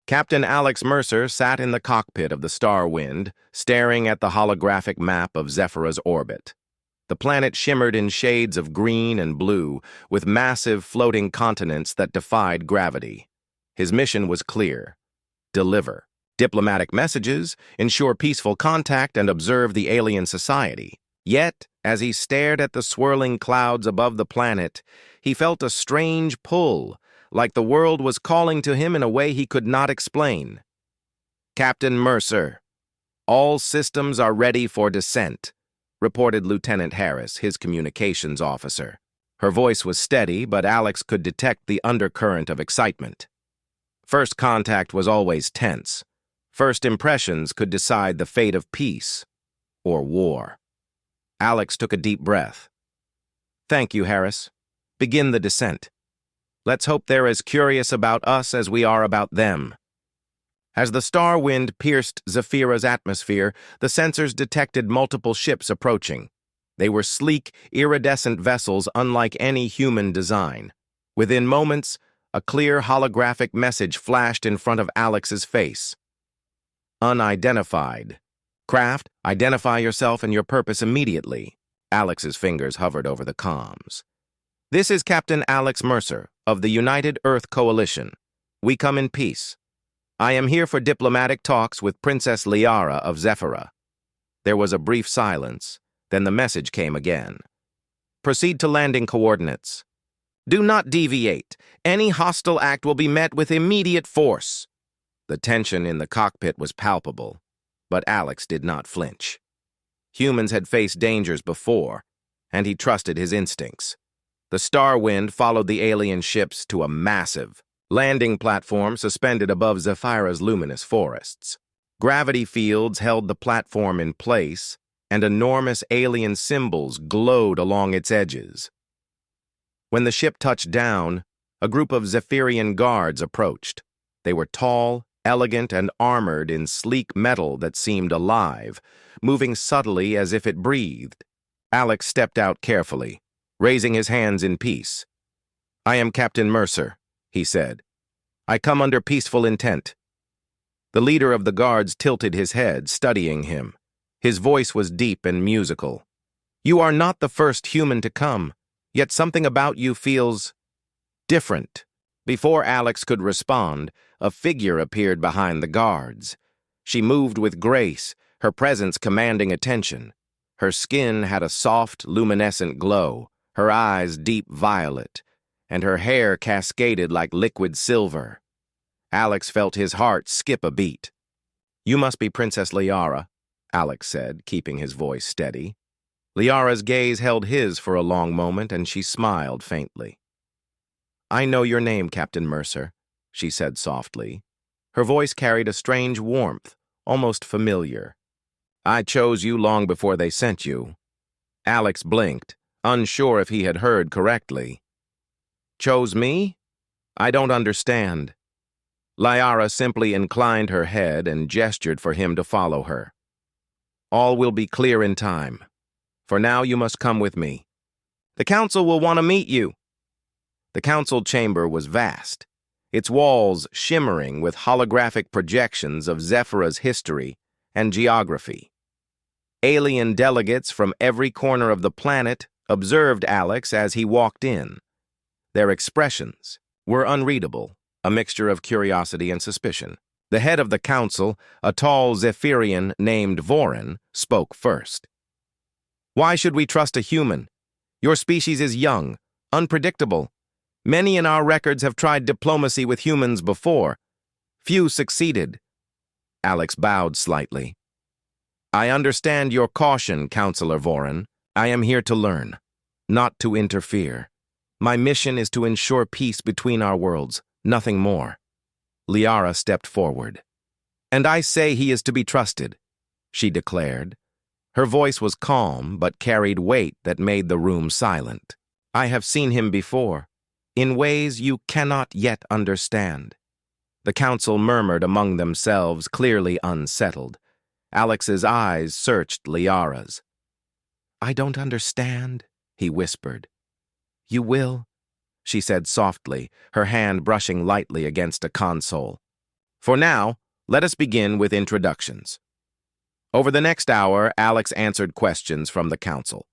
Captain Alex Mercer sat in the cockpit of the Starwind, staring at the holographic map of Zephyra's orbit. The planet shimmered in shades of green and blue, with massive floating continents that defied gravity. His mission was clear: deliver diplomatic messages, ensure peaceful contact, and observe the alien society. Yet, as he stared at the swirling clouds above the planet, he felt a strange pull, like the world was calling to him in a way he could not explain. "Captain Mercer, all systems are ready for descent," reported Lieutenant Harris, his communications officer. Her voice was steady, but Alex could detect the undercurrent of excitement. First contact was always tense. First impressions could decide the fate of peace or war. Alex took a deep breath. "Thank you, Harris. Begin the descent. Let's hope they're as curious about us as we are about them." As the Starwind pierced Zephyra's atmosphere, the sensors detected multiple ships approaching. They were sleek, iridescent vessels unlike any human design. Within moments, a clear holographic message flashed in front of Alex's face. "Unidentified. Craft, identify yourself and your purpose immediately." Alex's fingers hovered over the comms. "This is Captain Alex Mercer of the United Earth Coalition. We come in peace. I am here for diplomatic talks with Princess Liara of Zephyra." There was a brief silence, then the message came again. "Proceed to landing coordinates. Do not deviate. Any hostile act will be met with immediate force." The tension in the cockpit was palpable, but Alex did not flinch. Humans had faced dangers before, and he trusted his instincts. The Starwind followed the alien ships to a massive landing platform suspended above Zephyra's luminous forests. Gravity fields held the platform in place, and enormous alien symbols glowed along its edges. When the ship touched down, a group of Zephyrian guards approached. They were tall, elegant, and armored in sleek metal that seemed alive, moving subtly as if it breathed. Alex stepped out carefully, raising his hands in peace. "I am Captain Mercer," he said. "I come under peaceful intent." The leader of the guards tilted his head, studying him. His voice was deep and musical. "You are not the first human to come, yet something about you feels different." Before Alex could respond, a figure appeared behind the guards. She moved with grace, her presence commanding attention. Her skin had a soft, luminescent glow, her eyes deep violet, and her hair cascaded like liquid silver. Alex felt his heart skip a beat. "You must be Princess Liara," Alex said, keeping his voice steady. Liara's gaze held his for a long moment, and she smiled faintly. "I know your name, Captain Mercer," she said softly. Her voice carried a strange warmth, almost familiar. "I chose you long before they sent you." Alex blinked, unsure if he had heard correctly. "Chose me? I don't understand." Liara simply inclined her head and gestured for him to follow her. "All will be clear in time. For now, you must come with me. The council will want to meet you." The council chamber was vast, its walls shimmering with holographic projections of Zephyra's history and geography. Alien delegates from every corner of the planet observed Alex as he walked in. Their expressions were unreadable, a mixture of curiosity and suspicion. The head of the council, a tall Zephyrian named Vorin, spoke first. "Why should we trust a human? Your species is young, unpredictable. Many in our records have tried diplomacy with humans before. Few succeeded." Alex bowed slightly. "I understand your caution, Counselor Vorin. I am here to learn, not to interfere. My mission is to ensure peace between our worlds, nothing more." Liara stepped forward. "And I say he is to be trusted," she declared. Her voice was calm, but carried weight that made the room silent. "I have seen him before, in ways you cannot yet understand." The council murmured among themselves, clearly unsettled. Alex's eyes searched Liara's. "I don't understand," he whispered. "You will," she said softly, her hand brushing lightly against a console. For now, let us begin with introductions. Over the next hour, Alex answered questions from the council.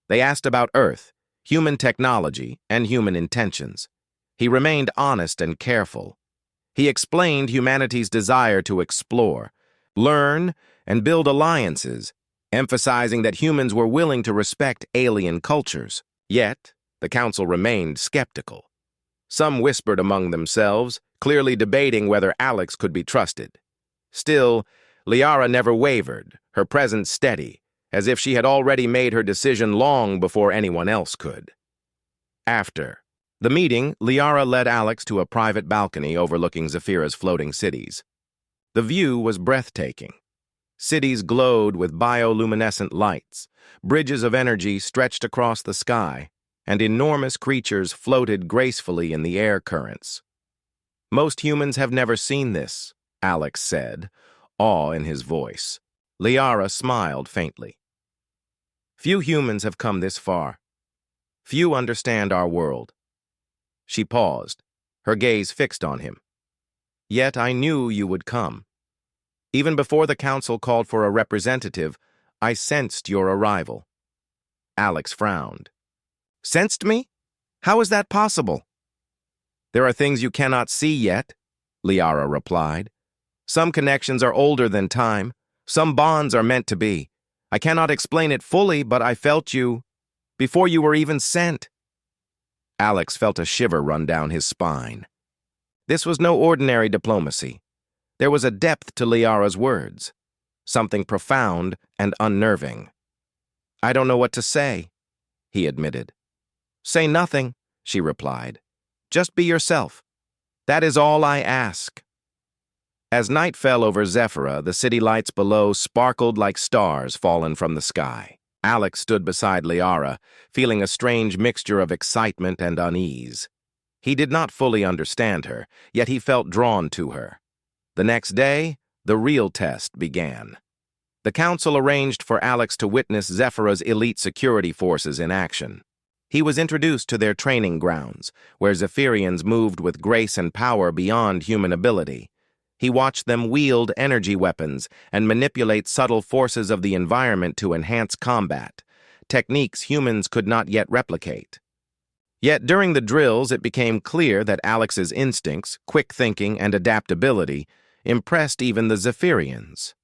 They asked about Earth, human technology, and human intentions. He remained honest and careful. He explained humanity's desire to explore, learn, and build alliances, emphasizing that humans were willing to respect alien cultures. Yet, the council remained skeptical. Some whispered among themselves, clearly debating whether Alex could be trusted. Still, Liara never wavered, her presence steady, as if she had already made her decision long before anyone else could. After the meeting, Liara led Alex to a private balcony overlooking Zephyra's floating cities. The view was breathtaking. Cities glowed with bioluminescent lights, bridges of energy stretched across the sky, and enormous creatures floated gracefully in the air currents. Most humans have never seen this, Alex said, awe in his voice. Liara smiled faintly. Few humans have come this far. Few understand our world. She paused, her gaze fixed on him. Yet I knew you would come. Even before the council called for a representative, I sensed your arrival. Alex frowned. Sensed me? How is that possible? There are things you cannot see yet, Liara replied. Some connections are older than time. Some bonds are meant to be. I cannot explain it fully, but I felt you before you were even sent. Alex felt a shiver run down his spine. This was no ordinary diplomacy. There was a depth to Liara's words, something profound and unnerving. I don't know what to say, he admitted. Say nothing, she replied. Just be yourself. That is all I ask. As night fell over Zephyr'a, the city lights below sparkled like stars fallen from the sky. Alex stood beside Liara, feeling a strange mixture of excitement and unease. He did not fully understand her, yet he felt drawn to her. The next day, the real test began. The council arranged for Alex to witness Zephyr'a's elite security forces in action. He was introduced to their training grounds, where Zephyrians moved with grace and power beyond human ability. He watched them wield energy weapons and manipulate subtle forces of the environment to enhance combat, techniques humans could not yet replicate. Yet during the drills, it became clear that Alex's instincts, quick thinking, and adaptability impressed even the Zephyrians.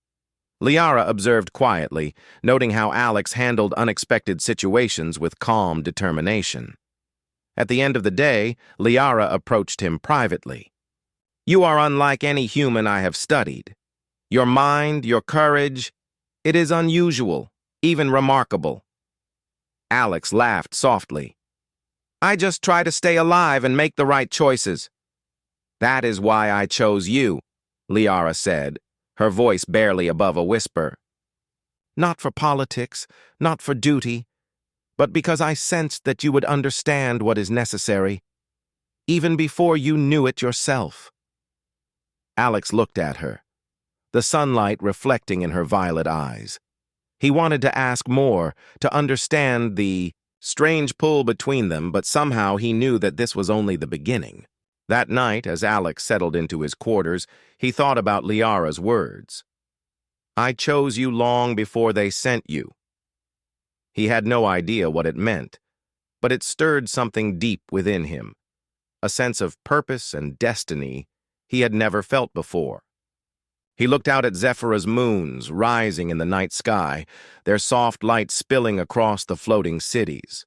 Liara observed quietly, noting how Alex handled unexpected situations with calm determination. At the end of the day, Liara approached him privately. You are unlike any human I have studied. Your mind, your courage, it is unusual, even remarkable. Alex laughed softly. I just try to stay alive and make the right choices. That is why I chose you, Liara said, her voice barely above a whisper. Not for politics, not for duty, but because I sensed that you would understand what is necessary, even before you knew it yourself. Alex looked at her, the sunlight reflecting in her violet eyes. He wanted to ask more, to understand the strange pull between them, but somehow he knew that this was only the beginning. That night, as Alex settled into his quarters, he thought about Liara's words. I chose you long before they sent you. He had no idea what it meant, but it stirred something deep within him, a sense of purpose and destiny he had never felt before. He looked out at Zephyr'a's moons rising in the night sky, their soft light spilling across the floating cities.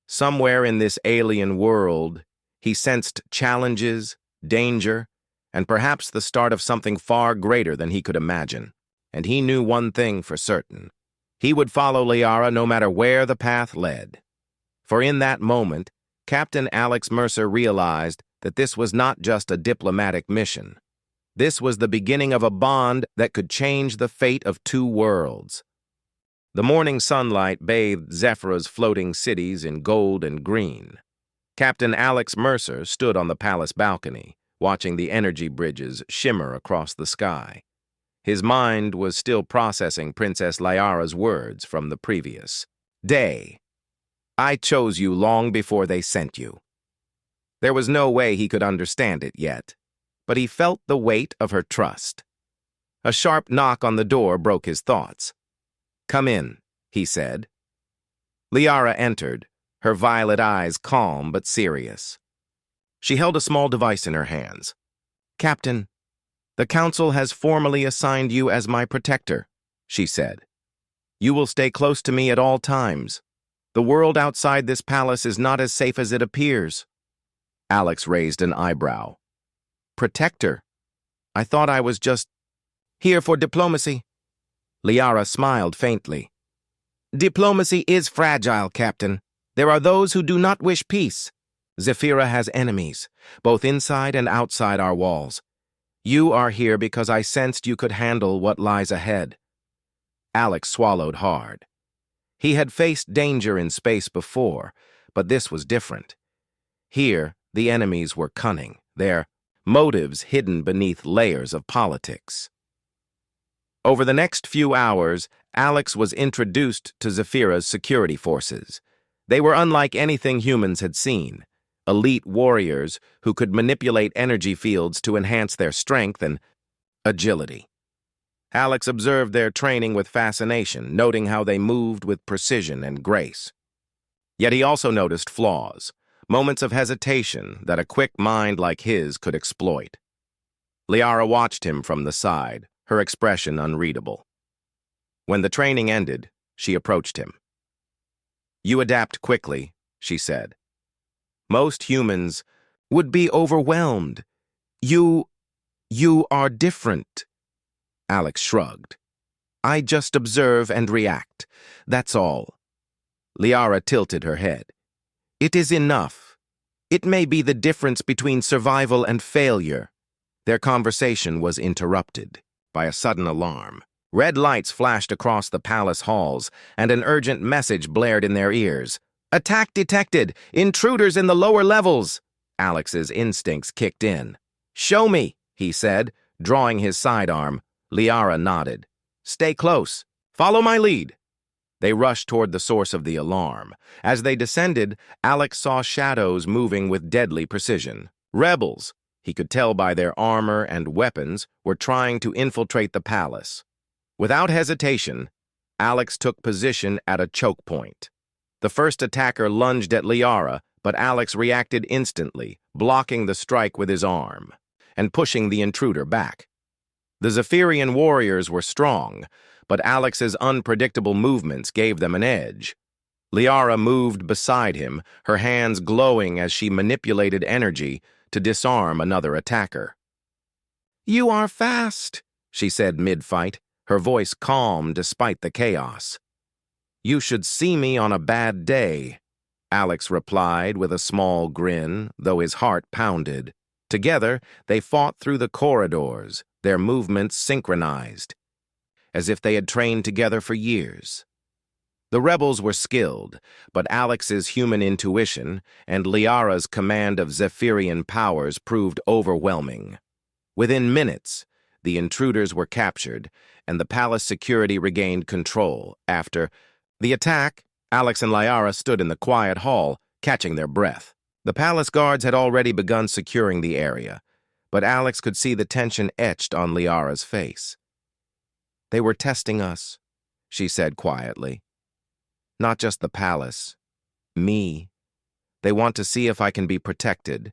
Somewhere in this alien world, he sensed challenges, danger, and perhaps the start of something far greater than he could imagine. And he knew one thing for certain. He would follow Liara no matter where the path led. For in that moment, Captain Alex Mercer realized that this was not just a diplomatic mission. This was the beginning of a bond that could change the fate of two worlds. The morning sunlight bathed Zephyr'a's floating cities in gold and green. Captain Alex Mercer stood on the palace balcony, watching the energy bridges shimmer across the sky. His mind was still processing Princess Liara's words from the previous day. I chose you long before they sent you. There was no way he could understand it yet, but he felt the weight of her trust. A sharp knock on the door broke his thoughts. "Come in," he said. Liara entered, her violet eyes calm but serious. She held a small device in her hands. "Captain, the Council has formally assigned you as my protector," she said. "You will stay close to me at all times. The world outside this palace is not as safe as it appears." Alex raised an eyebrow. "Protector? I thought I was just here for diplomacy." Liara smiled faintly. "Diplomacy is fragile, Captain. There are those who do not wish peace. Zephyra has enemies, both inside and outside our walls. You are here because I sensed you could handle what lies ahead." Alex swallowed hard. He had faced danger in space before, but this was different. Here, the enemies were cunning, their motives hidden beneath layers of politics. Over the next few hours, Alex was introduced to Zephyra's security forces. They were unlike anything humans had seen. Elite warriors who could manipulate energy fields to enhance their strength and agility. Alex observed their training with fascination, noting how they moved with precision and grace. Yet he also noticed flaws, moments of hesitation that a quick mind like his could exploit. Liara watched him from the side, her expression unreadable. When the training ended, she approached him. "You adapt quickly," she said. "Most humans would be overwhelmed. You are different." Alex shrugged. "I just observe and react. That's all." Liara tilted her head. "It is enough. It may be the difference between survival and failure." Their conversation was interrupted by a sudden alarm. Red lights flashed across the palace halls, and an urgent message blared in their ears. "Attack detected! Intruders in the lower levels!" Alex's instincts kicked in. "Show me," he said, drawing his sidearm. Liara nodded. "Stay close. Follow my lead." They rushed toward the source of the alarm. As they descended, Alex saw shadows moving with deadly precision. Rebels, he could tell by their armor and weapons, were trying to infiltrate the palace. Without hesitation, Alex took position at a choke point. The first attacker lunged at Liara, but Alex reacted instantly, blocking the strike with his arm and pushing the intruder back. The Zephyrian warriors were strong, but Alex's unpredictable movements gave them an edge. Liara moved beside him, her hands glowing as she manipulated energy to disarm another attacker. "You are fast," she said mid-fight, her voice calm despite the chaos. "You should see me on a bad day," Alex replied with a small grin, though his heart pounded. Together, they fought through the corridors, their movements synchronized, as if they had trained together for years. The rebels were skilled, but Alex's human intuition and Liara's command of Zephyrian powers proved overwhelming. Within minutes, the intruders were captured, and the palace security regained control. After the attack, Alex and Liara stood in the quiet hall, catching their breath. The palace guards had already begun securing the area, but Alex could see the tension etched on Liara's face. "They were testing us," she said quietly. "Not just the palace. Me. They want to see if I can be protected.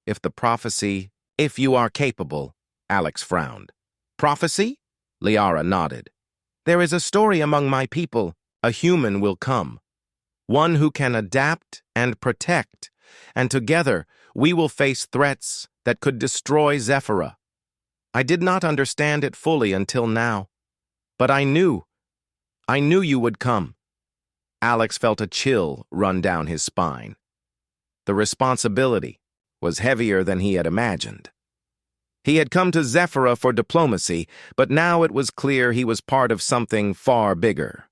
If you are capable." Alex frowned. "Prophecy?" Liara nodded. "There is a story among my people. A human will come. One who can adapt and protect. And together, we will face threats that could destroy Zephyra. I did not understand it fully until now. But I knew you would come." Alex felt a chill run down his spine. The responsibility was heavier than he had imagined. He had come to Zephyra for diplomacy, but now it was clear he was part of something far bigger.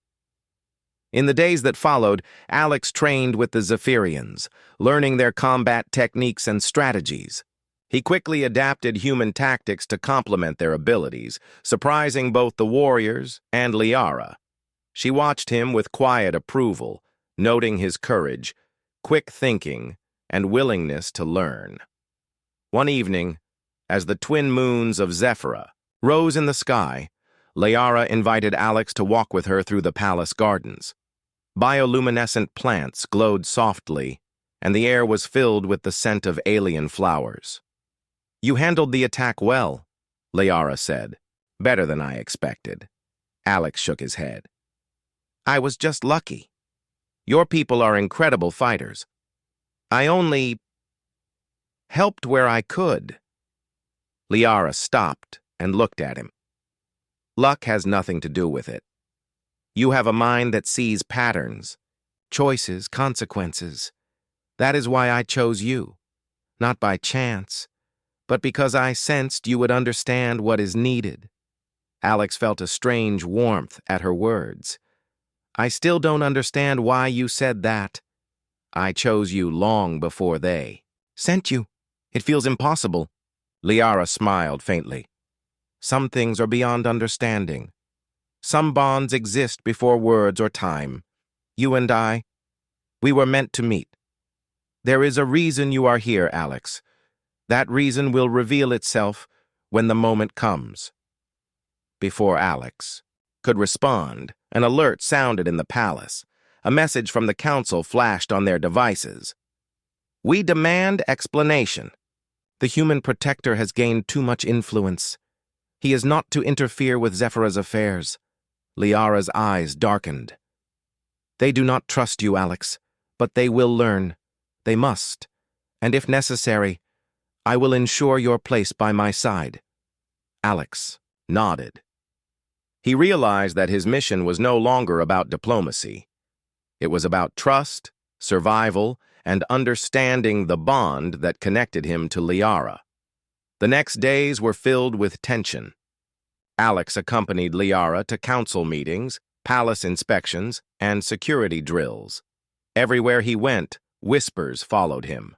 In the days that followed, Alex trained with the Zephyrians, learning their combat techniques and strategies. He quickly adapted human tactics to complement their abilities, surprising both the warriors and Liara. She watched him with quiet approval, noting his courage, quick thinking, and willingness to learn. One evening, As the twin moons of Zephyra rose in the sky, Liara invited Alex to walk with her through the palace gardens. Bioluminescent plants glowed softly, and the air was filled with the scent of alien flowers. "You handled the attack well," Liara said. "Better than I expected." Alex shook his head. "I was just lucky. Your people are incredible fighters. I only helped where I could." Liara stopped and looked at him. "Luck has nothing to do with it. You have a mind that sees patterns, choices, consequences. That is why I chose you, not by chance, but because I sensed you would understand what is needed." Alex felt a strange warmth at her words. "I still don't understand why you said that. I chose you long before they sent you. It feels impossible." Liara smiled faintly. "Some things are beyond understanding. Some bonds exist before words or time. You and I, we were meant to meet. There is a reason you are here, Alex. That reason will reveal itself when the moment comes." Before Alex could respond, an alert sounded in the palace. A message from the council flashed on their devices. "We demand explanation. The human protector has gained too much influence. He is not to interfere with Zephyra's affairs." Liara's eyes darkened. "They do not trust you, Alex, but they will learn. They must. And if necessary, I will ensure your place by my side." Alex nodded. He realized that his mission was no longer about diplomacy. It was about trust, survival, and understanding the bond that connected him to Liara. The next days were filled with tension. Alex accompanied Liara to council meetings, palace inspections, and security drills. Everywhere he went, whispers followed him.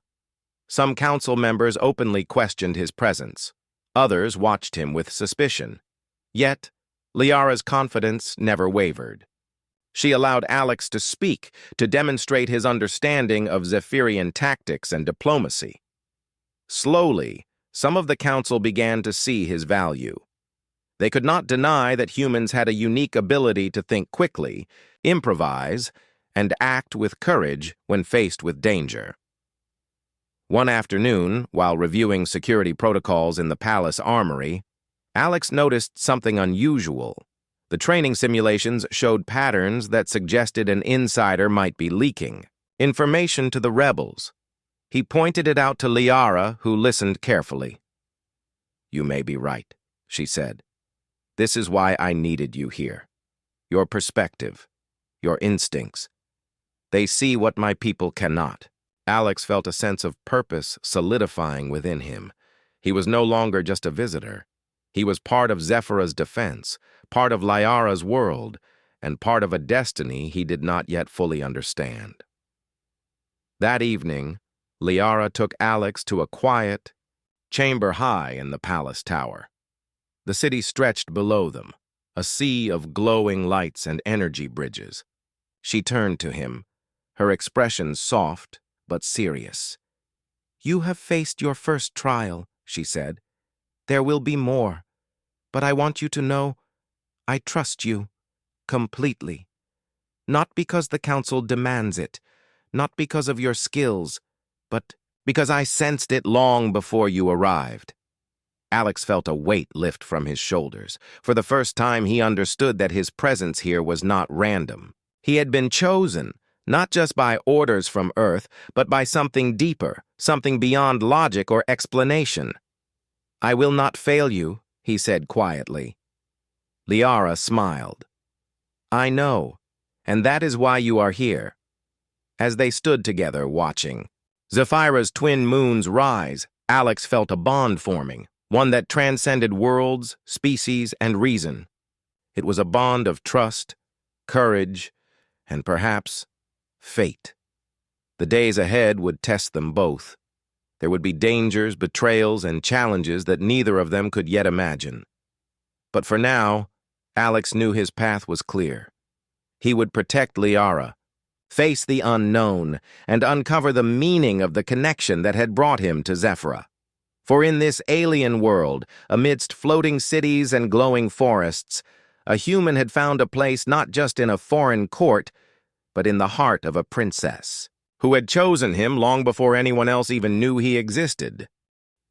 Some council members openly questioned his presence. Others watched him with suspicion. Yet, Liara's confidence never wavered. She allowed Alex to speak, to demonstrate his understanding of Zephyrian tactics and diplomacy. Slowly, some of the council began to see his value. They could not deny that humans had a unique ability to think quickly, improvise, and act with courage when faced with danger. One afternoon, while reviewing security protocols in the palace armory, Alex noticed something unusual. The training simulations showed patterns that suggested an insider might be leaking information to the rebels. He pointed it out to Liara, who listened carefully. "You may be right," she said. "This is why I needed you here. Your perspective, your instincts. They see what my people cannot." Alex felt a sense of purpose solidifying within him. He was no longer just a visitor. He was part of Zephyra's defense, part of Liara's world, and part of a destiny he did not yet fully understand. That evening, Liara took Alex to a quiet chamber high in the palace tower. The city stretched below them, a sea of glowing lights and energy bridges. She turned to him, her expression soft but serious. "You have faced your first trial," she said. "There will be more, but I want you to know I trust you completely. Not because the council demands it, not because of your skills, but because I sensed it long before you arrived." Alex felt a weight lift from his shoulders. For the first time, he understood that his presence here was not random. He had been chosen, not just by orders from Earth, but by something deeper, something beyond logic or explanation. "I will not fail you," he said quietly. Liara smiled. "I know, and that is why you are here." As they stood together watching Zephyra's twin moons rise, Alex felt a bond forming, one that transcended worlds, species, and reason. It was a bond of trust, courage, and perhaps fate. The days ahead would test them both. There would be dangers, betrayals, and challenges that neither of them could yet imagine. But for now, Alex knew his path was clear. He would protect Liara, face the unknown, and uncover the meaning of the connection that had brought him to Zephyra. For in this alien world, amidst floating cities and glowing forests, a human had found a place not just in a foreign court, but in the heart of a princess, who had chosen him long before anyone else even knew he existed.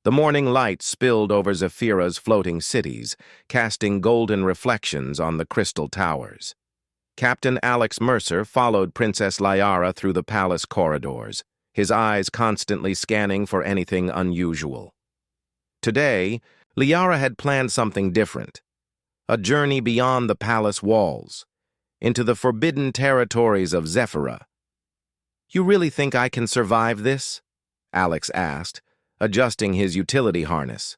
The morning light spilled over Zephyra's floating cities, casting golden reflections on the crystal towers. Captain Alex Mercer followed Princess Liara through the palace corridors, his eyes constantly scanning for anything unusual. Today, Liara had planned something different. A journey beyond the palace walls, into the forbidden territories of Zephyra. "You really think I can survive this?" Alex asked, adjusting his utility harness.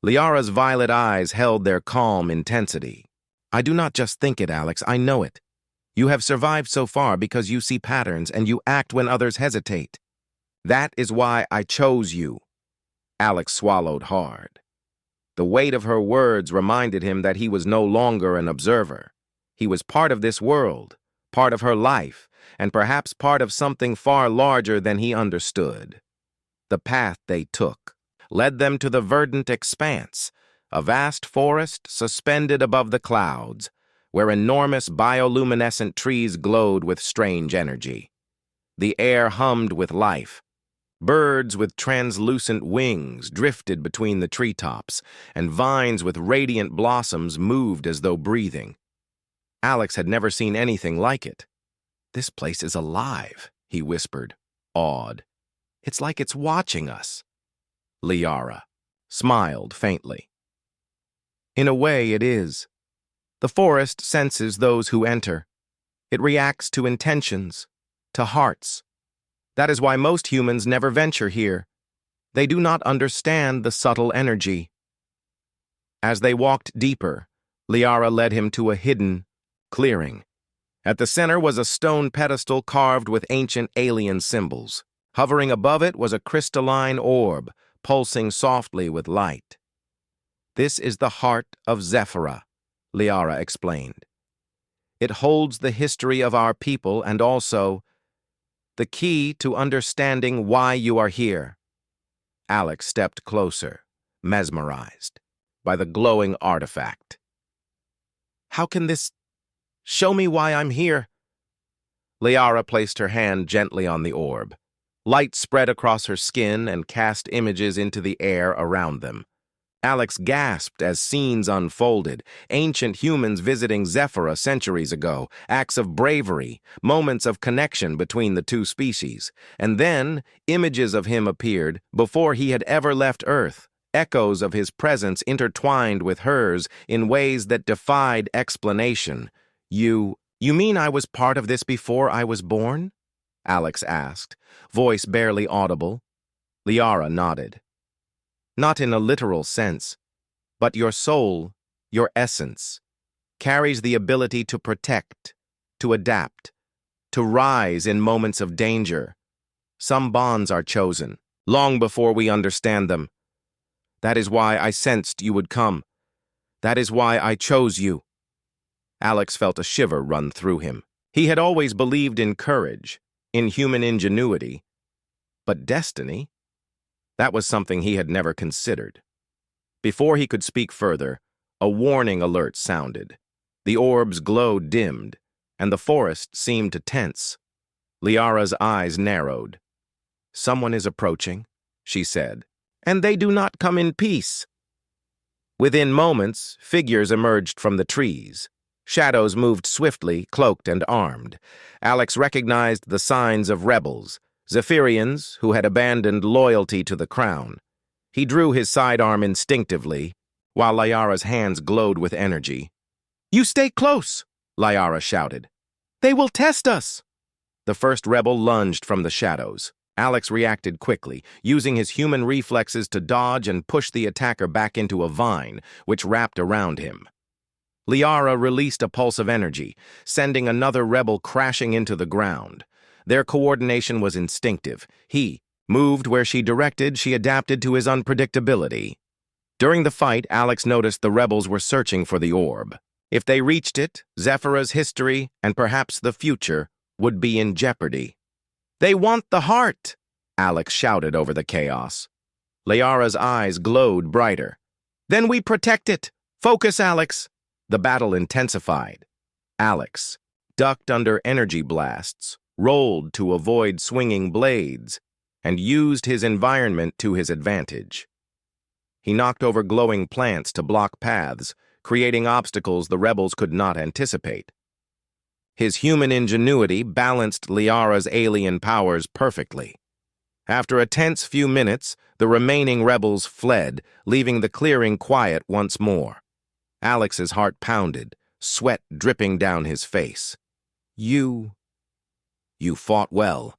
Liara's violet eyes held their calm intensity. "I do not just think it, Alex, I know it. You have survived so far because you see patterns and you act when others hesitate. That is why I chose you." Alex swallowed hard. The weight of her words reminded him that he was no longer an observer. He was part of this world, part of her life, and perhaps part of something far larger than he understood. The path they took led them to the verdant expanse, a vast forest suspended above the clouds, where enormous bioluminescent trees glowed with strange energy. The air hummed with life. Birds with translucent wings drifted between the treetops, and vines with radiant blossoms moved as though breathing. Alex had never seen anything like it. "This place is alive," he whispered, awed. "It's like it's watching us." Liara smiled faintly. "In a way, it is. The forest senses those who enter. It reacts to intentions, to hearts. That is why most humans never venture here. They do not understand the subtle energy." As they walked deeper, Liara led him to a hidden clearing. At the center was a stone pedestal carved with ancient alien symbols. Hovering above it was a crystalline orb, pulsing softly with light. "This is the heart of Zephyra," Liara explained. "It holds the history of our people and also the key to understanding why you are here." Alex stepped closer, mesmerized by the glowing artifact. "How can this show me why I'm here?" Liara placed her hand gently on the orb. Light spread across her skin and cast images into the air around them. Alex gasped as scenes unfolded, ancient humans visiting Zephyra centuries ago, acts of bravery, moments of connection between the two species. And then, images of him appeared before he had ever left Earth, echoes of his presence intertwined with hers in ways that defied explanation. You mean I was part of this before I was born?" Alex asked, voice barely audible. Liara nodded. "Not in a literal sense, but your soul, your essence, carries the ability to protect, to adapt, to rise in moments of danger. Some bonds are chosen, long before we understand them. That is why I sensed you would come. That is why I chose you." Alex felt a shiver run through him. He had always believed in courage, in human ingenuity, but destiny? That was something he had never considered. Before he could speak further, a warning alert sounded. The orb's glow dimmed, and the forest seemed to tense. Liara's eyes narrowed. "Someone is approaching," she said, "and they do not come in peace." Within moments, figures emerged from the trees. Shadows moved swiftly, cloaked and armed. Alex recognized the signs of rebels, Zephyrians who had abandoned loyalty to the crown. He drew his sidearm instinctively, while Liara's hands glowed with energy. "You stay close!" Liara shouted. "They will test us!" The first rebel lunged from the shadows. Alex reacted quickly, using his human reflexes to dodge and push the attacker back into a vine, which wrapped around him. Liara released a pulse of energy, sending another rebel crashing into the ground. Their coordination was instinctive. He moved where she directed, she adapted to his unpredictability. During the fight, Alex noticed the rebels were searching for the orb. If they reached it, Zephyra's history, and perhaps the future, would be in jeopardy. "They want the heart!" Alex shouted over the chaos. Liara's eyes glowed brighter. Then we protect it! Focus, Alex! The battle intensified. Alex ducked under energy blasts, rolled to avoid swinging blades, and used his environment to his advantage. He knocked over glowing plants to block paths, creating obstacles the rebels could not anticipate. His human ingenuity balanced Liara's alien powers perfectly. After a tense few minutes, the remaining rebels fled, leaving the clearing quiet once more. Alex's heart pounded, sweat dripping down his face. You fought well,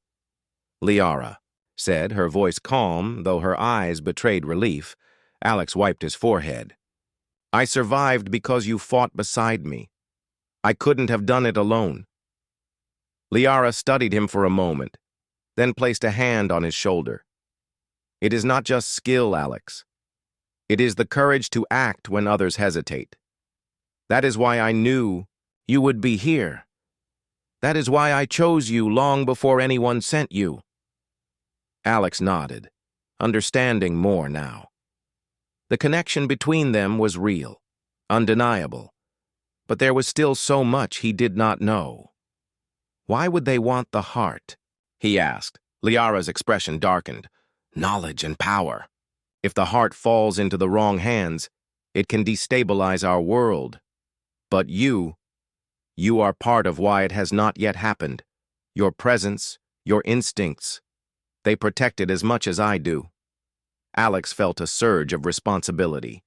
Liara said, her voice calm, though her eyes betrayed relief. Alex wiped his forehead. I survived because you fought beside me. I couldn't have done it alone. Liara studied him for a moment, then placed a hand on his shoulder. It is not just skill, Alex. It is the courage to act when others hesitate. That is why I knew you would be here. That is why I chose you long before anyone sent you. Alex nodded, understanding more now. The connection between them was real, undeniable, but there was still so much he did not know. Why would they want the heart? He asked. Liara's expression darkened. Knowledge and power. If the heart falls into the wrong hands, it can destabilize our world. But you are part of why it has not yet happened. Your presence, your instincts, they protect it as much as I do. Alex felt a surge of responsibility.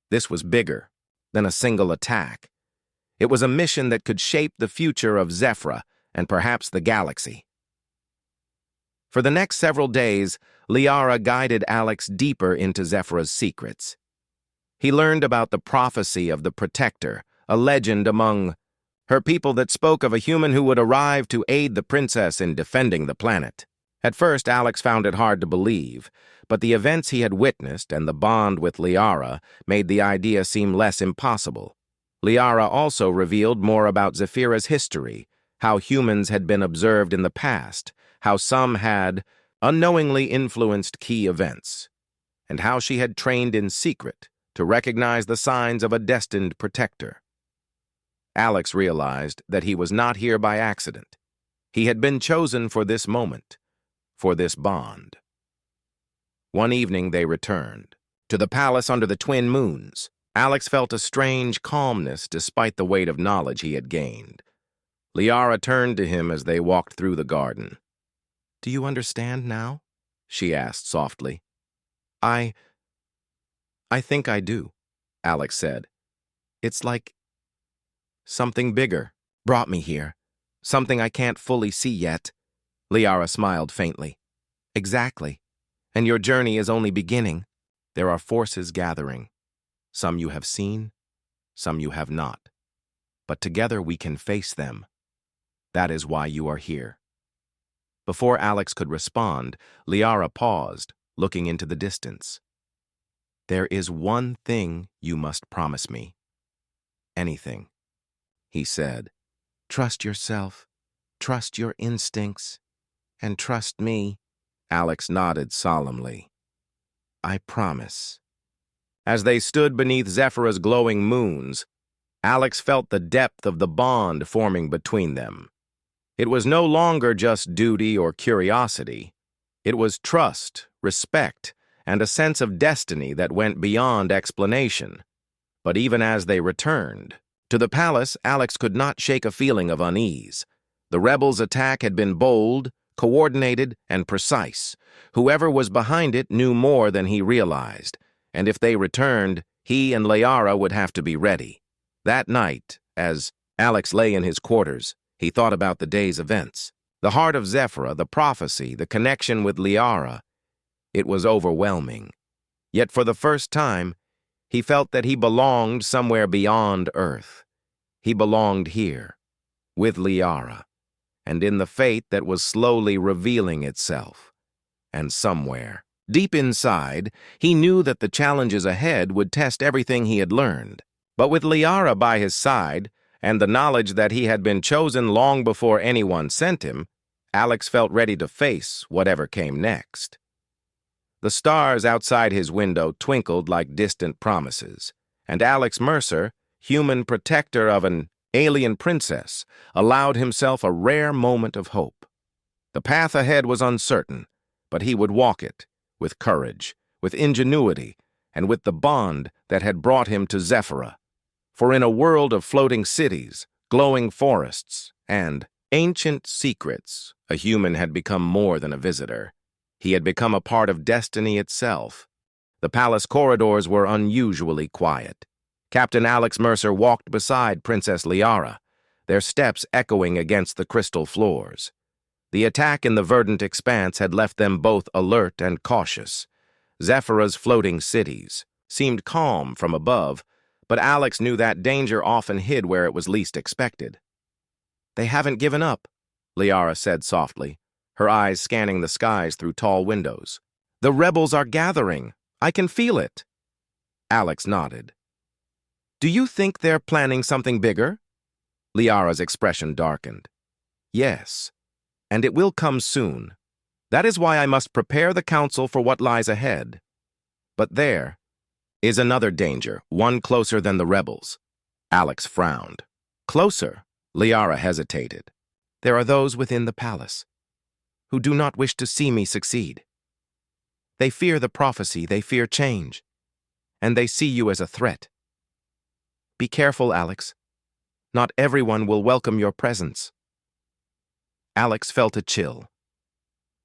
This was bigger than a single attack. It was a mission that could shape the future of Zephyra and perhaps the galaxy. For the next several days, Liara guided Alex deeper into Zephyra's secrets. He learned about the prophecy of the Protector, a legend among her people that spoke of a human who would arrive to aid the princess in defending the planet. At first, Alex found it hard to believe, but the events he had witnessed and the bond with Liara made the idea seem less impossible. Liara also revealed more about Zephyra's history, how humans had been observed in the past, how some had unknowingly influenced key events, and how she had trained in secret to recognize the signs of a destined protector. Alex realized that he was not here by accident. He had been chosen for this moment, for this bond. One evening they returned. To the palace under the twin moons, Alex felt a strange calmness despite the weight of knowledge he had gained. Liara turned to him as they walked through the garden. Do you understand now? She asked softly. I think I do, Alex said. It's like something bigger brought me here, something I can't fully see yet. Liara smiled faintly. Exactly. And your journey is only beginning. There are forces gathering. Some you have seen, some you have not. But together we can face them. That is why you are here. Before Alex could respond, Liara paused, looking into the distance. There is one thing you must promise me. Anything, he said. Trust yourself, trust your instincts, and trust me. Alex nodded solemnly. I promise. As they stood beneath Zephyra's glowing moons, Alex felt the depth of the bond forming between them. It was no longer just duty or curiosity. It was trust, respect, and a sense of destiny that went beyond explanation. But even as they returned to the palace, Alex could not shake a feeling of unease. The rebels' attack had been bold, coordinated, and precise. Whoever was behind it knew more than he realized, and if they returned, he and Liara would have to be ready. That night, as Alex lay in his quarters, he thought about the day's events. The heart of Zephyra, the prophecy, the connection with Liara. It was overwhelming. Yet for the first time, he felt that he belonged somewhere beyond Earth. He belonged here, with Liara, and in the fate that was slowly revealing itself. And somewhere, deep inside, he knew that the challenges ahead would test everything he had learned. But with Liara by his side, and the knowledge that he had been chosen long before anyone sent him, Alex felt ready to face whatever came next. The stars outside his window twinkled like distant promises, and Alex Mercer, human protector of an alien princess, allowed himself a rare moment of hope. The path ahead was uncertain, but he would walk it, with courage, with ingenuity, and with the bond that had brought him to Zephyra. For in a world of floating cities, glowing forests, and ancient secrets, a human had become more than a visitor. He had become a part of destiny itself. The palace corridors were unusually quiet. Captain Alex Mercer walked beside Princess Liara, their steps echoing against the crystal floors. The attack in the verdant expanse had left them both alert and cautious. Zephyra's floating cities seemed calm from above, but Alex knew that danger often hid where it was least expected. "They haven't given up," Liara said softly, her eyes scanning the skies through tall windows. "The rebels are gathering. I can feel it." Alex nodded. "Do you think they're planning something bigger?" Liara's expression darkened. "Yes, and it will come soon. That is why I must prepare the council for what lies ahead. But there is another danger, one closer than the rebels." Alex frowned. "Closer?" Liara hesitated. "There are those within the palace who do not wish to see me succeed. They fear the prophecy, they fear change, and they see you as a threat. Be careful, Alex. Not everyone will welcome your presence." Alex felt a chill.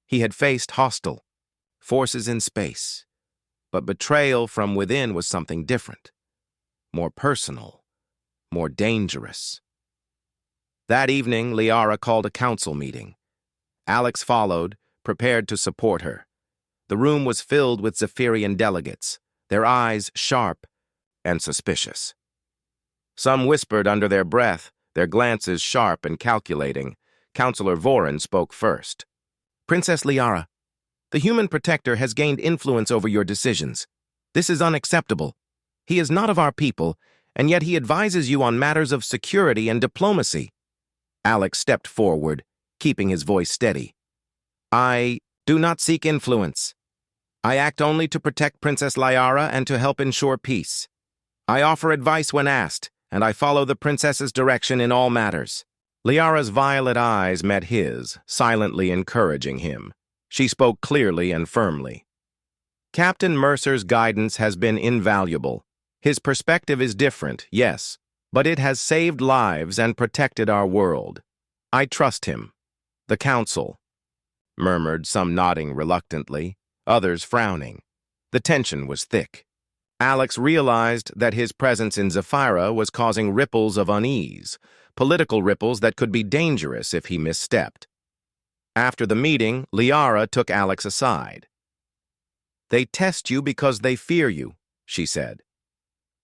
He had faced hostile forces in space, but betrayal from within was something different, more personal, more dangerous. That evening, Liara called a council meeting. Alex followed, prepared to support her. The room was filled with Zephyrian delegates, their eyes sharp and suspicious. Some whispered under their breath, their glances sharp and calculating. Councillor Voren spoke first. "Princess Liara, the human protector has gained influence over your decisions. This is unacceptable. He is not of our people, and yet he advises you on matters of security and diplomacy." Alex stepped forward, keeping his voice steady. "I do not seek influence. I act only to protect Princess Liara and to help ensure peace. I offer advice when asked, and I follow the princess's direction in all matters." Liara's violet eyes met his, silently encouraging him. She spoke clearly and firmly. "Captain Mercer's guidance has been invaluable. His perspective is different, yes, but it has saved lives and protected our world. I trust him." "The council," murmured some nodding reluctantly, others frowning. The tension was thick. Alex realized that his presence in Zephyra was causing ripples of unease, political ripples that could be dangerous if he misstepped. After the meeting, Liara took Alex aside. "They test you because they fear you," she said.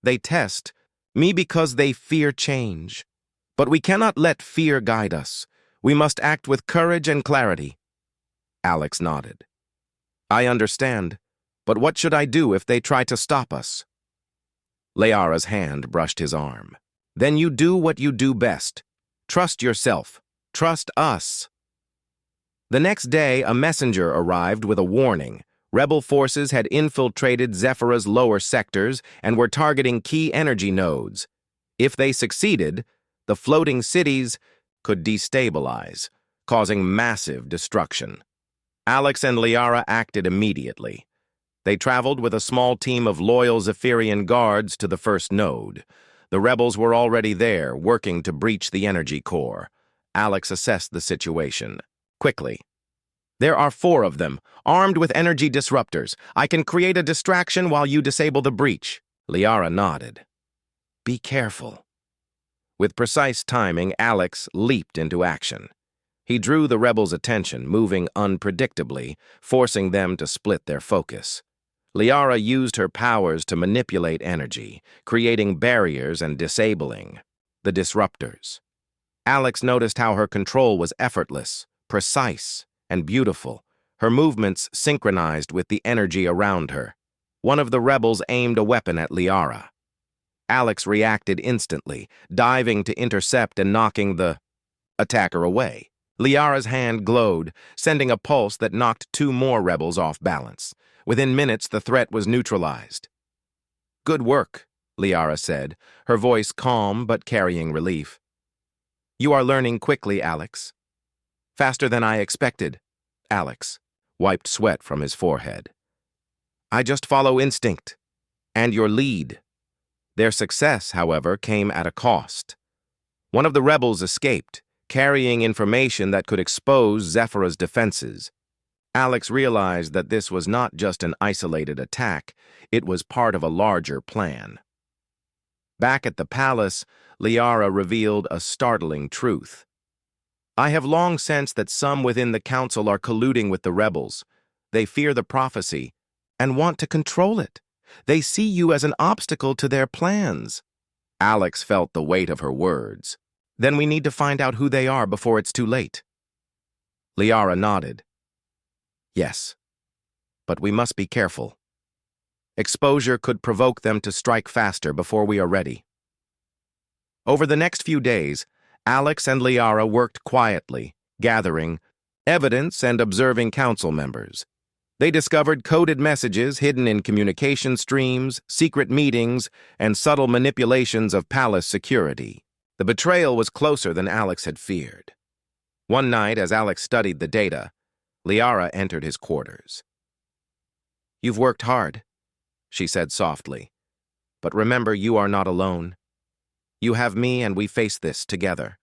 "They test me because they fear change. But we cannot let fear guide us. We must act with courage and clarity." Alex nodded. "I understand, but what should I do if they try to stop us?" Liara's hand brushed his arm. "Then you do what you do best. Trust yourself. Trust us." The next day, a messenger arrived with a warning. Rebel forces had infiltrated Zephyra's lower sectors and were targeting key energy nodes. If they succeeded, the floating cities could destabilize, causing massive destruction. Alex and Liara acted immediately. They traveled with a small team of loyal Zephyrian guards to the first node. The rebels were already there, working to breach the energy core. Alex assessed the situation quickly. "There are 4 of them, armed with energy disruptors. I can create a distraction while you disable the breach." Liara nodded. "Be careful." With precise timing, Alex leaped into action. He drew the rebels' attention, moving unpredictably, forcing them to split their focus. Liara used her powers to manipulate energy, creating barriers and disabling the disruptors. Alex noticed how her control was effortless, precise, and beautiful, her movements synchronized with the energy around her. One of the rebels aimed a weapon at Liara. Alex reacted instantly, diving to intercept and knocking the attacker away. Liara's hand glowed, sending a pulse that knocked 2 more rebels off balance. Within minutes, the threat was neutralized. "Good work," Liara said, her voice calm but carrying relief. "You are learning quickly, Alex." "Faster than I expected," Alex wiped sweat from his forehead. "I just follow instinct. And your lead." Their success, however, came at a cost. One of the rebels escaped, carrying information that could expose Zephyra's defenses. Alex realized that this was not just an isolated attack, it was part of a larger plan. Back at the palace, Liara revealed a startling truth. "I have long sensed that some within the council are colluding with the rebels. They fear the prophecy and want to control it. They see you as an obstacle to their plans." Alex felt the weight of her words. "Then we need to find out who they are before it's too late." Liara nodded. "Yes, but we must be careful. Exposure could provoke them to strike faster before we are ready." Over the next few days, Alex and Liara worked quietly, gathering evidence and observing council members. They discovered coded messages hidden in communication streams, secret meetings, and subtle manipulations of palace security. The betrayal was closer than Alex had feared. One night, as Alex studied the data, Liara entered his quarters. "You've worked hard," she said softly. "But remember, you are not alone. You have me, and we face this together."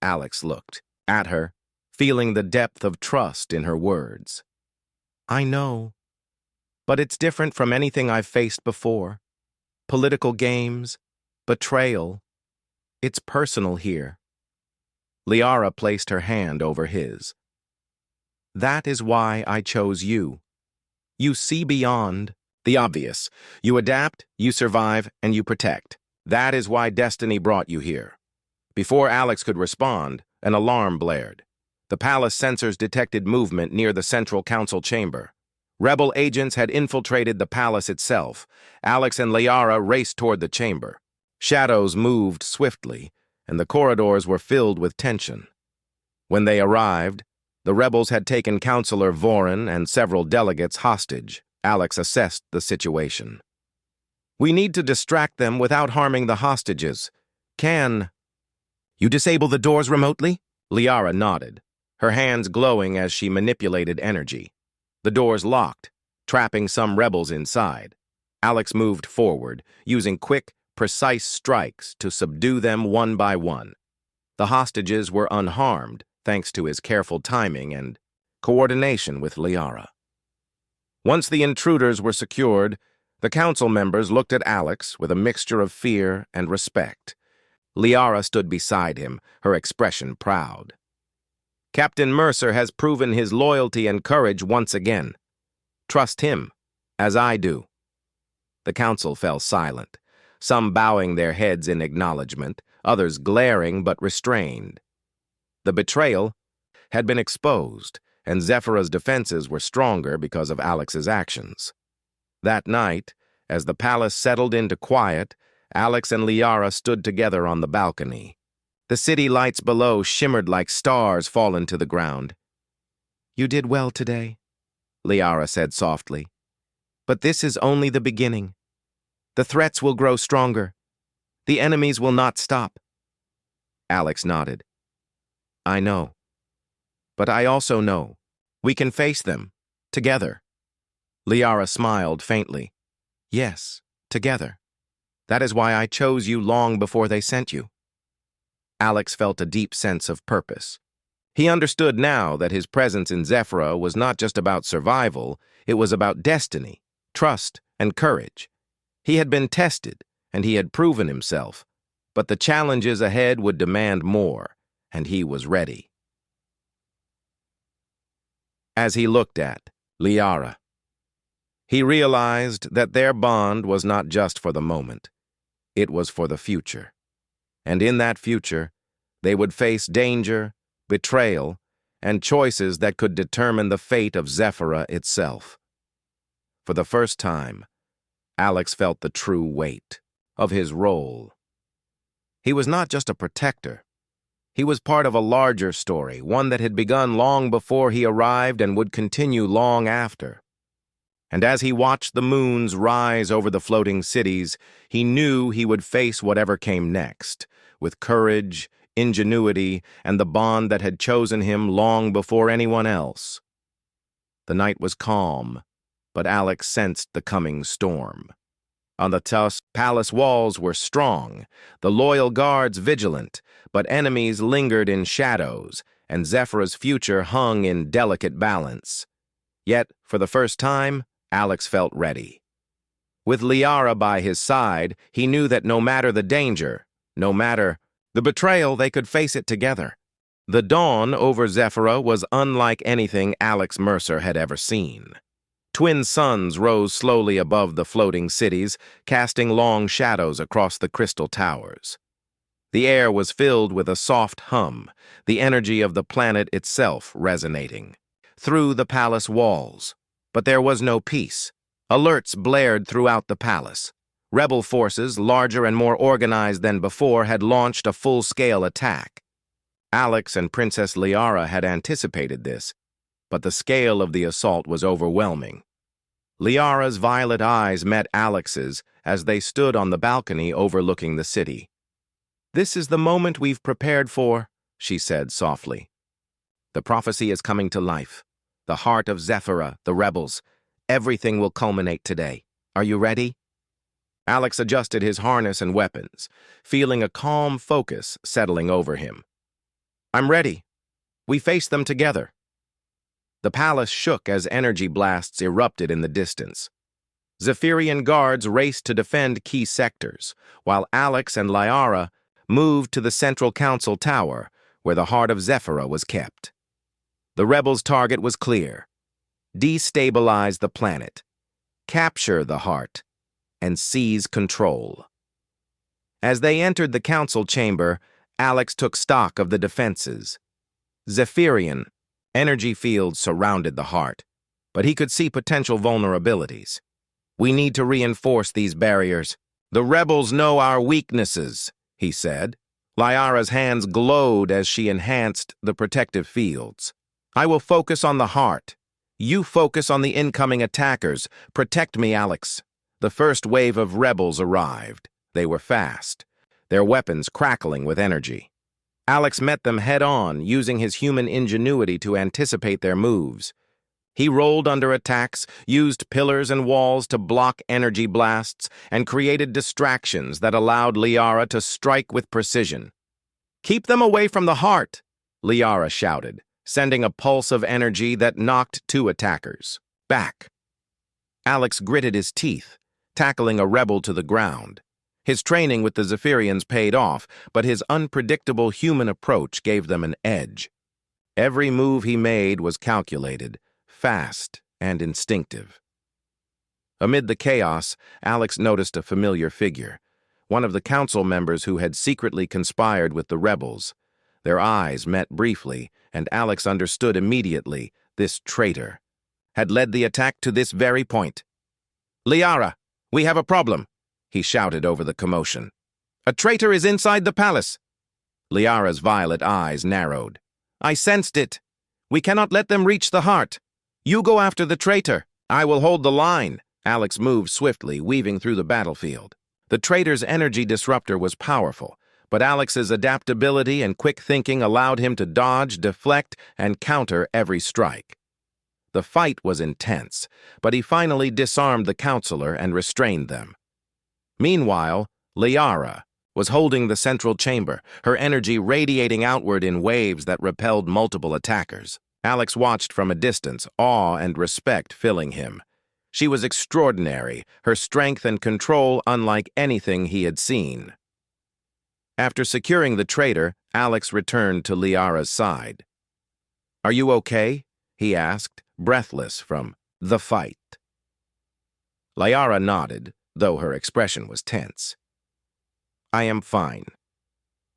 Alex looked at her, feeling the depth of trust in her words. "I know, but it's different from anything I've faced before. Political games, betrayal. It's personal here." Liara placed her hand over his. "That is why I chose you. You see beyond the obvious. You adapt, you survive, and you protect. That is why destiny brought you here." Before Alex could respond, an alarm blared. The palace sensors detected movement near the central council chamber. Rebel agents had infiltrated the palace itself. Alex and Liara raced toward the chamber. Shadows moved swiftly, and the corridors were filled with tension. When they arrived, the rebels had taken Councillor Vorin and several delegates hostage. Alex assessed the situation. "We need to distract them without harming the hostages. Can you disable the doors remotely?" Liara nodded, her hands glowing as she manipulated energy. The doors locked, trapping some rebels inside. Alex moved forward, using quick, precise strikes to subdue them one by one. The hostages were unharmed, thanks to his careful timing and coordination with Liara. Once the intruders were secured, the council members looked at Alex with a mixture of fear and respect. Liara stood beside him, her expression proud. "Captain Mercer has proven his loyalty and courage once again. Trust him, as I do." The council fell silent, some bowing their heads in acknowledgement, others glaring but restrained. The betrayal had been exposed, and Zephyra's defenses were stronger because of Alex's actions. That night, as the palace settled into quiet, Alex and Liara stood together on the balcony. The city lights below shimmered like stars fallen to the ground. "You did well today," Liara said softly. "But this is only the beginning. The threats will grow stronger. The enemies will not stop." Alex nodded. "I know. But I also know we can face them, together." Liara smiled faintly. "Yes, together. That is why I chose you long before they sent you." Alex felt a deep sense of purpose. He understood now that his presence in Zephyra was not just about survival, it was about destiny, trust, and courage. He had been tested, and he had proven himself, but the challenges ahead would demand more, and he was ready. As he looked at Liara, he realized that their bond was not just for the moment, it was for the future. And in that future, they would face danger, betrayal, and choices that could determine the fate of Zephyra itself. For the first time, Alex felt the true weight of his role. He was not just a protector. He was part of a larger story, one that had begun long before he arrived and would continue long after. And as he watched the moons rise over the floating cities, he knew he would face whatever came next, with courage, ingenuity, and the bond that had chosen him long before anyone else. The night was calm, but Alex sensed the coming storm. On the palace walls were strong, the loyal guards vigilant, but enemies lingered in shadows, and Zephyr's future hung in delicate balance. Yet, for the first time, Alex felt ready. With Liara by his side, he knew that no matter the danger, no matter the betrayal, they could face it together. The dawn over Zephyra was unlike anything Alex Mercer had ever seen. Twin suns rose slowly above the floating cities, casting long shadows across the crystal towers. The air was filled with a soft hum, the energy of the planet itself resonating through the palace walls. But there was no peace. Alerts blared throughout the palace. Rebel forces, larger and more organized than before, had launched a full-scale attack. Alex and Princess Liara had anticipated this, but the scale of the assault was overwhelming. Liara's violet eyes met Alex's as they stood on the balcony overlooking the city. "This is the moment we've prepared for," she said softly. "The prophecy is coming to life. The heart of Zephyra, the rebels. Everything will culminate today. Are you ready?" Alex adjusted his harness and weapons, feeling a calm focus settling over him. "I'm ready. We face them together." The palace shook as energy blasts erupted in the distance. Zephyrian guards raced to defend key sectors, while Alex and Liara moved to the central council tower, where the heart of Zephyra was kept. The rebels' target was clear: destabilize the planet, capture the heart, and seize control. As they entered the council chamber, Alex took stock of the defenses. Zephyrian energy fields surrounded the heart, but he could see potential vulnerabilities. "We need to reinforce these barriers. The rebels know our weaknesses," he said. Liara's hands glowed as she enhanced the protective fields. "I will focus on the heart. You focus on the incoming attackers. Protect me, Alex." The first wave of rebels arrived. They were fast, their weapons crackling with energy. Alex met them head-on, using his human ingenuity to anticipate their moves. He rolled under attacks, used pillars and walls to block energy blasts, and created distractions that allowed Liara to strike with precision. "Keep them away from the heart," Liara shouted, sending a pulse of energy that knocked two attackers back. Alex gritted his teeth, tackling a rebel to the ground. His training with the Zephyrians paid off, but his unpredictable human approach gave them an edge. Every move he made was calculated, fast, and instinctive. Amid the chaos, Alex noticed a familiar figure, one of the council members who had secretly conspired with the rebels. Their eyes met briefly, and Alex understood immediately this traitor had led the attack to this very point. "Liara, we have a problem," he shouted over the commotion. "A traitor is inside the palace." Liara's violet eyes narrowed. "I sensed it. We cannot let them reach the heart. You go after the traitor. I will hold the line." Alex moved swiftly, weaving through the battlefield. The traitor's energy disruptor was powerful, but Alex's adaptability and quick thinking allowed him to dodge, deflect, and counter every strike. The fight was intense, but he finally disarmed the counselor and restrained them. Meanwhile, Liara was holding the central chamber, her energy radiating outward in waves that repelled multiple attackers. Alex watched from a distance, awe and respect filling him. She was extraordinary, her strength and control unlike anything he had seen. After securing the traitor, Alex returned to Liara's side. "Are you okay?" he asked, breathless from the fight. Liara nodded, though her expression was tense. "I am fine.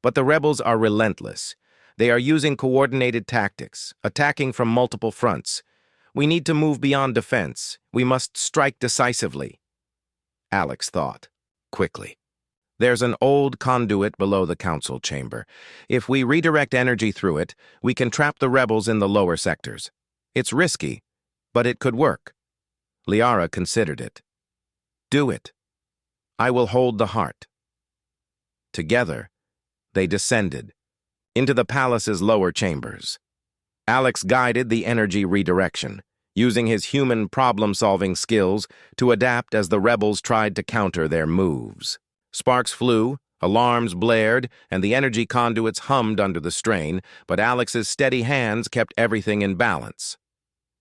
But the rebels are relentless. They are using coordinated tactics, attacking from multiple fronts. We need to move beyond defense. We must strike decisively." Alex thought, quickly. "There's an old conduit below the council chamber. If we redirect energy through it, we can trap the rebels in the lower sectors. It's risky, but it could work." Liara considered it. Do it. I will hold the heart. Together, they descended into the palace's lower chambers. Alex guided the energy redirection, using his human problem-solving skills to adapt as the rebels tried to counter their moves. Sparks flew, alarms blared, and the energy conduits hummed under the strain, but Alex's steady hands kept everything in balance.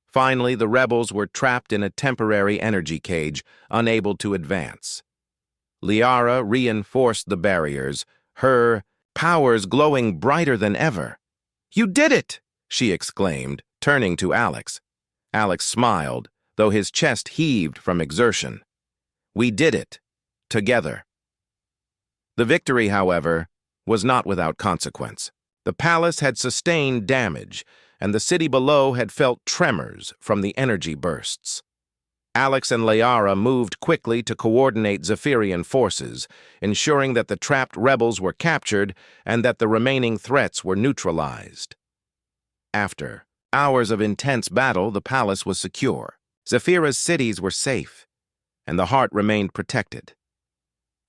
Finally, the rebels were trapped in a temporary energy cage, unable to advance. Liara reinforced the barriers, her powers glowing brighter than ever. "You did it!" she exclaimed, turning to Alex. Alex smiled, though his chest heaved from exertion. "We did it. Together." The victory, however, was not without consequence. The palace had sustained damage, and the city below had felt tremors from the energy bursts. Alex and Liara moved quickly to coordinate Zephyrian forces, ensuring that the trapped rebels were captured and that the remaining threats were neutralized. After hours of intense battle, the palace was secure. Zephyra's cities were safe, and the heart remained protected.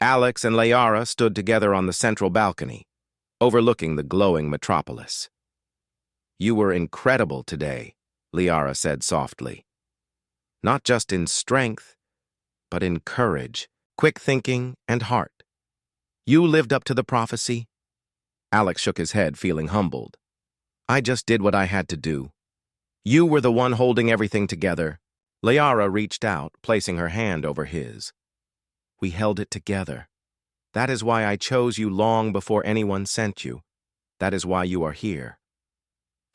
Alex and Liara stood together on the central balcony, overlooking the glowing metropolis. "You were incredible today," Liara said softly. "Not just in strength, but in courage, quick thinking, and heart. You lived up to the prophecy." Alex shook his head, feeling humbled. "I just did what I had to do. You were the one holding everything together." Liara reached out, placing her hand over his. "We held it together. That is why I chose you long before anyone sent you. That is why you are here."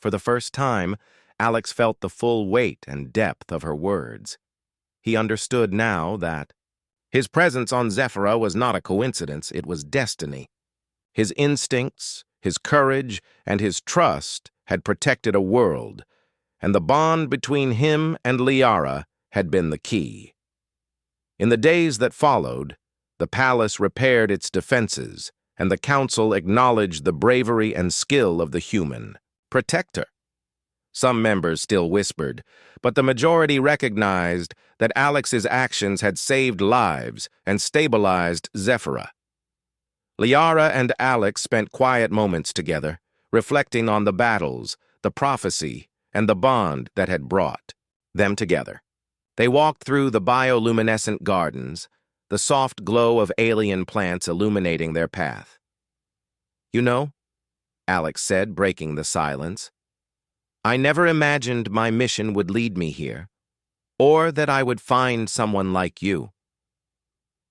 For the first time, Alex felt the full weight and depth of her words. He understood now that his presence on Zephyrah was not a coincidence, it was destiny. His instincts, his courage, and his trust had protected a world, and the bond between him and Liara had been the key. In the days that followed, the palace repaired its defenses, and the council acknowledged the bravery and skill of the human protector. Some members still whispered, but the majority recognized that Alex's actions had saved lives and stabilized Zephyrah. Liara and Alex spent quiet moments together, reflecting on the battles, the prophecy, and the bond that had brought them together. They walked through the bioluminescent gardens, the soft glow of alien plants illuminating their path. "You know," Alex said, breaking the silence, "I never imagined my mission would lead me here, or that I would find someone like you."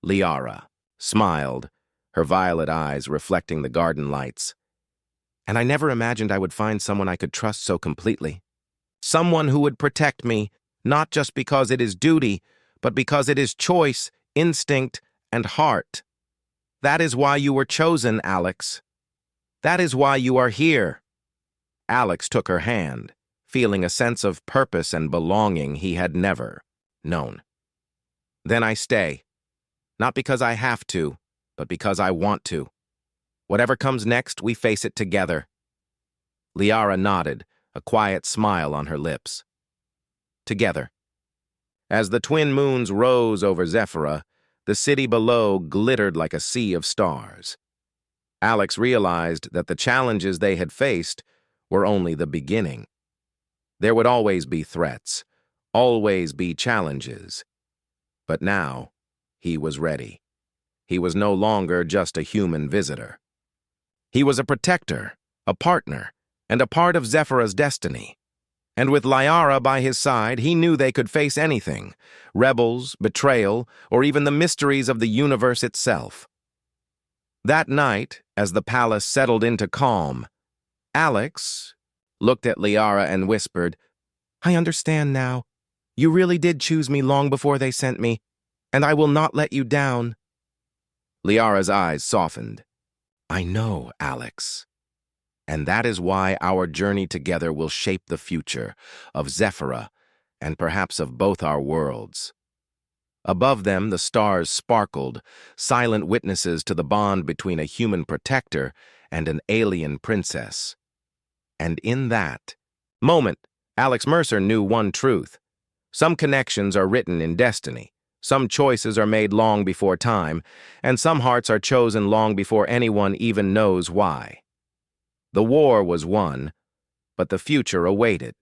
Liara smiled, her violet eyes reflecting the garden lights. "And I never imagined I would find someone I could trust so completely. Someone who would protect me, not just because it is duty, but because it is choice, instinct, and heart. That is why you were chosen, Alex. That is why you are here." Alex took her hand, feeling a sense of purpose and belonging he had never known. "Then I stay, not because I have to, but because I want to. Whatever comes next, we face it together." Liara nodded, a quiet smile on her lips. Together. As the twin moons rose over Zephyrah, the city below glittered like a sea of stars. Alex realized that the challenges they had faced were only the beginning. There would always be threats, always be challenges. But now, he was ready. He was no longer just a human visitor. He was a protector, a partner, and a part of Zephyrah's destiny. And with Liara by his side, he knew they could face anything, rebels, betrayal, or even the mysteries of the universe itself. That night, as the palace settled into calm, Alex looked at Liara and whispered, "I understand now. You really did choose me long before they sent me, and I will not let you down." Liara's eyes softened. "I know, Alex. And that is why our journey together will shape the future of Zephyrah and perhaps of both our worlds." Above them, the stars sparkled, silent witnesses to the bond between a human protector and an alien princess. And in that moment, Alex Mercer knew one truth. Some connections are written in destiny. Some choices are made long before time, and some hearts are chosen long before anyone even knows why. The war was won, but the future awaited,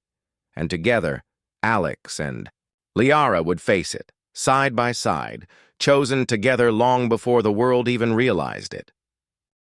and together, Alex and Liara would face it, side by side, chosen together long before the world even realized it.